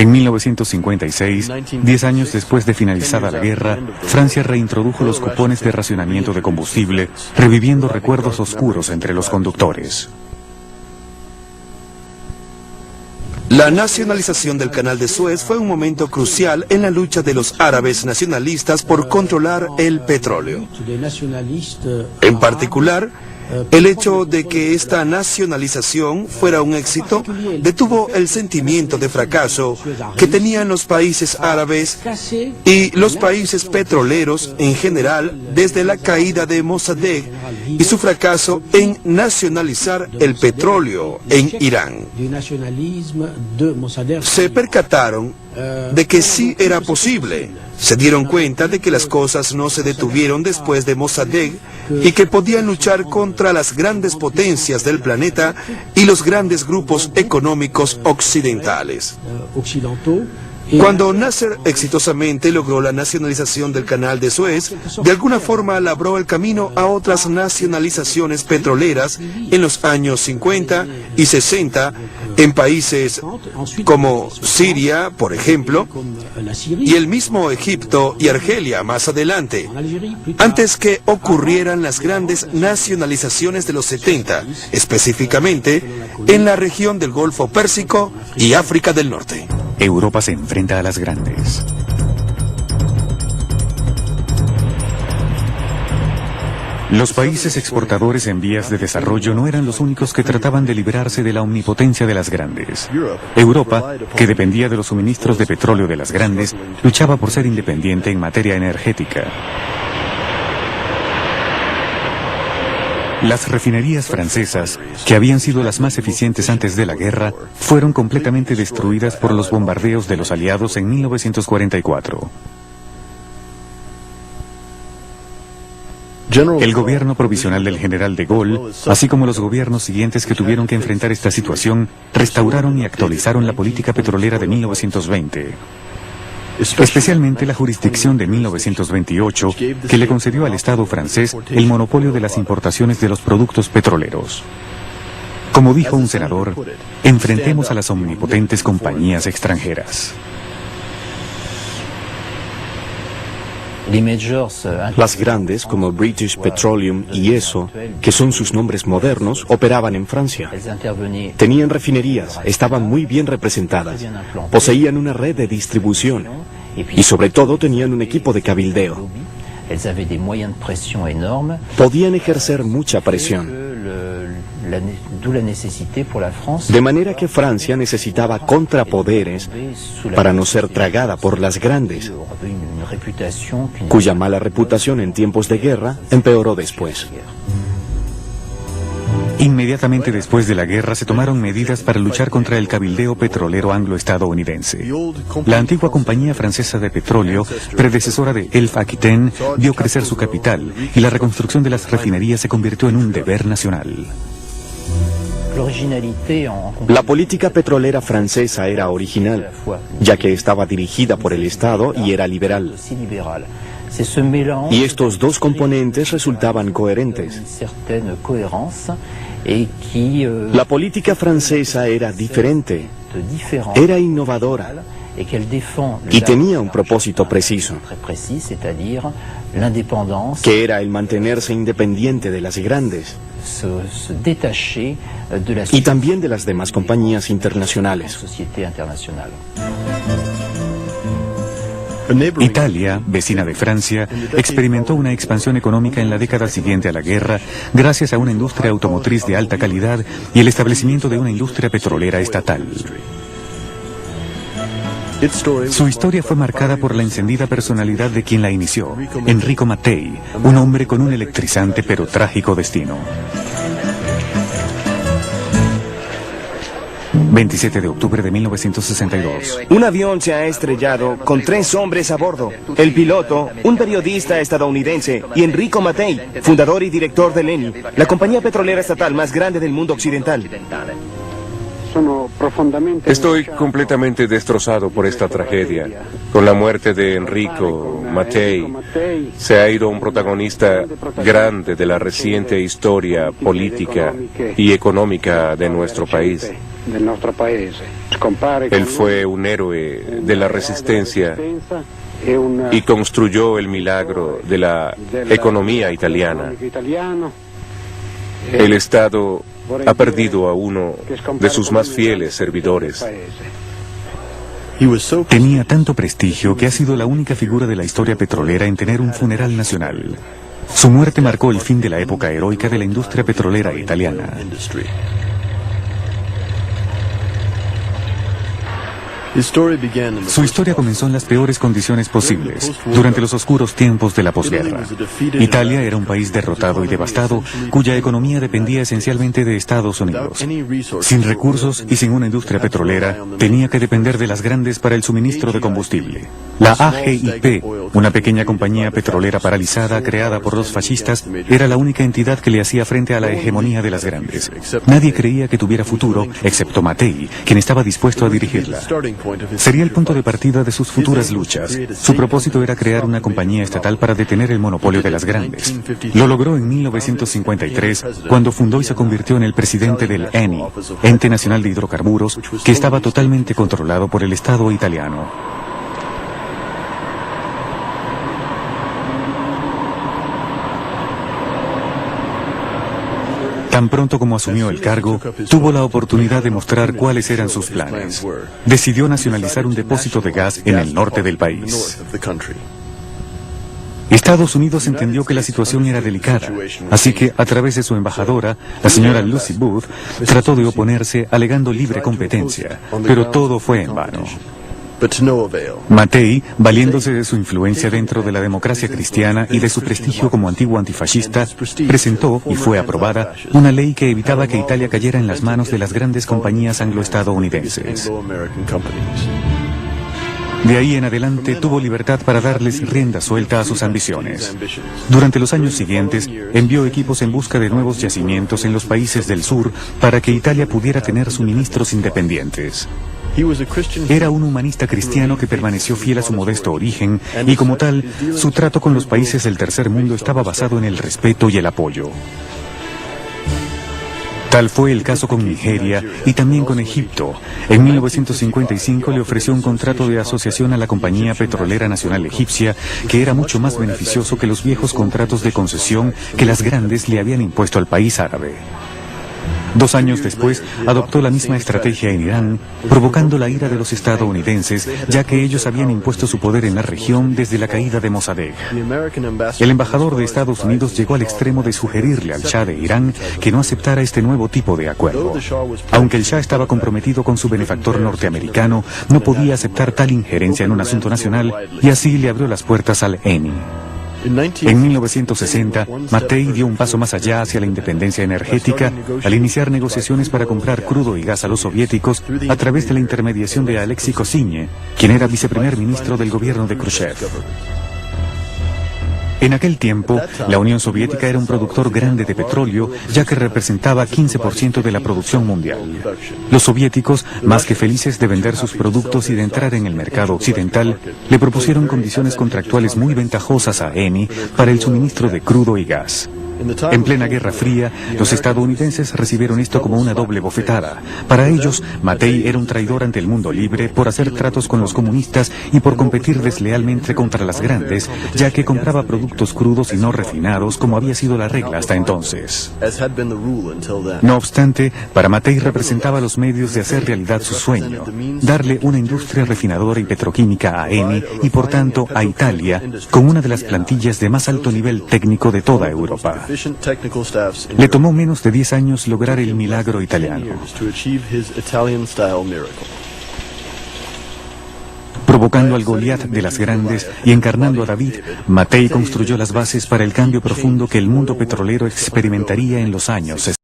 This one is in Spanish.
En 1956, 10 años después de finalizada la guerra, Francia reintrodujo los cupones de racionamiento de combustible, reviviendo recuerdos oscuros entre los conductores. La nacionalización del Canal de Suez fue un momento crucial en la lucha de los árabes nacionalistas por controlar el petróleo. En particular, el hecho de que esta nacionalización fuera un éxito detuvo el sentimiento de fracaso que tenían los países árabes y los países petroleros en general desde la caída de Mossadegh y su fracaso en nacionalizar el petróleo en Irán. Se percataron de que sí era posible. Se dieron cuenta de que las cosas no se detuvieron después de Mossadegh y que podían luchar contra las grandes potencias del planeta y los grandes grupos económicos occidentales. Cuando Nasser exitosamente logró la nacionalización del Canal de Suez, de alguna forma labró el camino a otras nacionalizaciones petroleras en los años 50 y 60 en países como Siria, por ejemplo, y el mismo Egipto y Argelia más adelante, antes que ocurrieran las grandes nacionalizaciones de los 70, específicamente en la región del Golfo Pérsico y África del Norte. Europa se enfrenta a las grandes. Los países exportadores en vías de desarrollo no eran los únicos que trataban de librarse de la omnipotencia de las grandes. Europa, que dependía de los suministros de petróleo de las grandes, luchaba por ser independiente en materia energética. Las refinerías francesas, que habían sido las más eficientes antes de la guerra, fueron completamente destruidas por los bombardeos de los aliados en 1944. El gobierno provisional del general de Gaulle, así como los gobiernos siguientes que tuvieron que enfrentar esta situación, restauraron y actualizaron la política petrolera de 1920. Especialmente la jurisdicción de 1928, que le concedió al Estado francés el monopolio de las importaciones de los productos petroleros. Como dijo un senador, enfrentemos a las omnipotentes compañías extranjeras. Las grandes, como British Petroleum y ESSO, que son sus nombres modernos, operaban en Francia. Tenían refinerías, estaban muy bien representadas, poseían una red de distribución y sobre todo tenían un equipo de cabildeo. Podían ejercer mucha presión. De manera que Francia necesitaba contrapoderes para no ser tragada por las grandes, cuya mala reputación en tiempos de guerra empeoró después. Inmediatamente después de la guerra se tomaron medidas para luchar contra el cabildeo petrolero anglo-estadounidense. La antigua compañía francesa de petróleo, predecesora de Elf Aquitaine, vio crecer su capital y la reconstrucción de las refinerías se convirtió en un deber nacional. La política petrolera francesa era original, ya que estaba dirigida por el Estado y era liberal. Y estos dos componentes resultaban coherentes. La política francesa era diferente, era innovadora y tenía un propósito preciso, que era el mantenerse independiente de las grandes y también de las demás compañías internacionales. Italia, vecina de Francia, experimentó una expansión económica en la década siguiente a la guerra gracias a una industria automotriz de alta calidad y el establecimiento de una industria petrolera estatal. Su historia fue marcada por la encendida personalidad de quien la inició, Enrico Mattei, un hombre con un electrizante pero trágico destino. 27 de octubre de 1962. Un avión se ha estrellado con 3 hombres a bordo. El piloto, un periodista estadounidense, y Enrico Mattei, fundador y director de Eni, la compañía petrolera estatal más grande del mundo occidental. Estoy completamente destrozado por esta tragedia. Con la muerte de Enrico Mattei, se ha ido un protagonista grande de la reciente historia política y económica de nuestro país. Él fue un héroe de la resistencia y construyó el milagro de la economía italiana. El Estado ha perdido a uno de sus más fieles servidores. Tenía tanto prestigio que ha sido la única figura de la historia petrolera en tener un funeral nacional. Su muerte marcó el fin de la época heroica de la industria petrolera italiana. Su historia comenzó en las peores condiciones posibles, durante los oscuros tiempos de la posguerra. Italia era un país derrotado y devastado, cuya economía dependía esencialmente de Estados Unidos. Sin recursos y sin una industria petrolera, tenía que depender de las grandes para el suministro de combustible. La AGIP, una pequeña compañía petrolera paralizada creada por los fascistas, era la única entidad que le hacía frente a la hegemonía de las grandes. Nadie creía que tuviera futuro, excepto Mattei, quien estaba dispuesto a dirigirla. Sería el punto de partida de sus futuras luchas. Su propósito era crear una compañía estatal para detener el monopolio de las grandes. Lo logró en 1953, cuando fundó y se convirtió en el presidente del ENI, Ente Nacional de Hidrocarburos, que estaba totalmente controlado por el Estado italiano. Tan pronto como asumió el cargo, tuvo la oportunidad de mostrar cuáles eran sus planes. Decidió nacionalizar un depósito de gas en el norte del país. Estados Unidos entendió que la situación era delicada, así que a través de su embajadora, la señora Lucy Booth, trató de oponerse alegando libre competencia, pero todo fue en vano. Mattei, valiéndose de su influencia dentro de la democracia cristiana y de su prestigio como antiguo antifascista, presentó, y fue aprobada, una ley que evitaba que Italia cayera en las manos de las grandes compañías anglo-estadounidenses. De ahí en adelante tuvo libertad para darles rienda suelta a sus ambiciones. Durante los años siguientes, envió equipos en busca de nuevos yacimientos en los países del sur para que Italia pudiera tener suministros independientes. Era un humanista cristiano que permaneció fiel a su modesto origen y como tal, su trato con los países del tercer mundo estaba basado en el respeto y el apoyo. Tal fue el caso con Nigeria y también con Egipto. En 1955 le ofreció un contrato de asociación a la Compañía Petrolera Nacional Egipcia, que era mucho más beneficioso que los viejos contratos de concesión que las grandes le habían impuesto al país árabe. 2 años después, adoptó la misma estrategia en Irán, provocando la ira de los estadounidenses, ya que ellos habían impuesto su poder en la región desde la caída de Mossadegh. El embajador de Estados Unidos llegó al extremo de sugerirle al Shah de Irán que no aceptara este nuevo tipo de acuerdo. Aunque el Shah estaba comprometido con su benefactor norteamericano, no podía aceptar tal injerencia en un asunto nacional y así le abrió las puertas al ENI. En 1960, Mattei dio un paso más allá hacia la independencia energética al iniciar negociaciones para comprar crudo y gas a los soviéticos a través de la intermediación de Alexei Kosygin, quien era viceprimer ministro del gobierno de Khrushchev. En aquel tiempo, la Unión Soviética era un productor grande de petróleo, ya que representaba 15% de la producción mundial. Los soviéticos, más que felices de vender sus productos y de entrar en el mercado occidental, le propusieron condiciones contractuales muy ventajosas a ENI para el suministro de crudo y gas. En plena Guerra Fría, los estadounidenses recibieron esto como una doble bofetada. Para ellos, Mattei era un traidor ante el mundo libre por hacer tratos con los comunistas y por competir deslealmente contra las grandes, ya que compraba productos crudos y no refinados como había sido la regla hasta entonces. No obstante, para Mattei representaba los medios de hacer realidad su sueño, darle una industria refinadora y petroquímica a ENI y por tanto a Italia, con una de las plantillas de más alto nivel técnico de toda Europa. Le tomó menos de 10 años lograr el milagro italiano. Provocando al Goliat de las grandes y encarnando a David, Mattei construyó las bases para el cambio profundo que el mundo petrolero experimentaría en los años 60.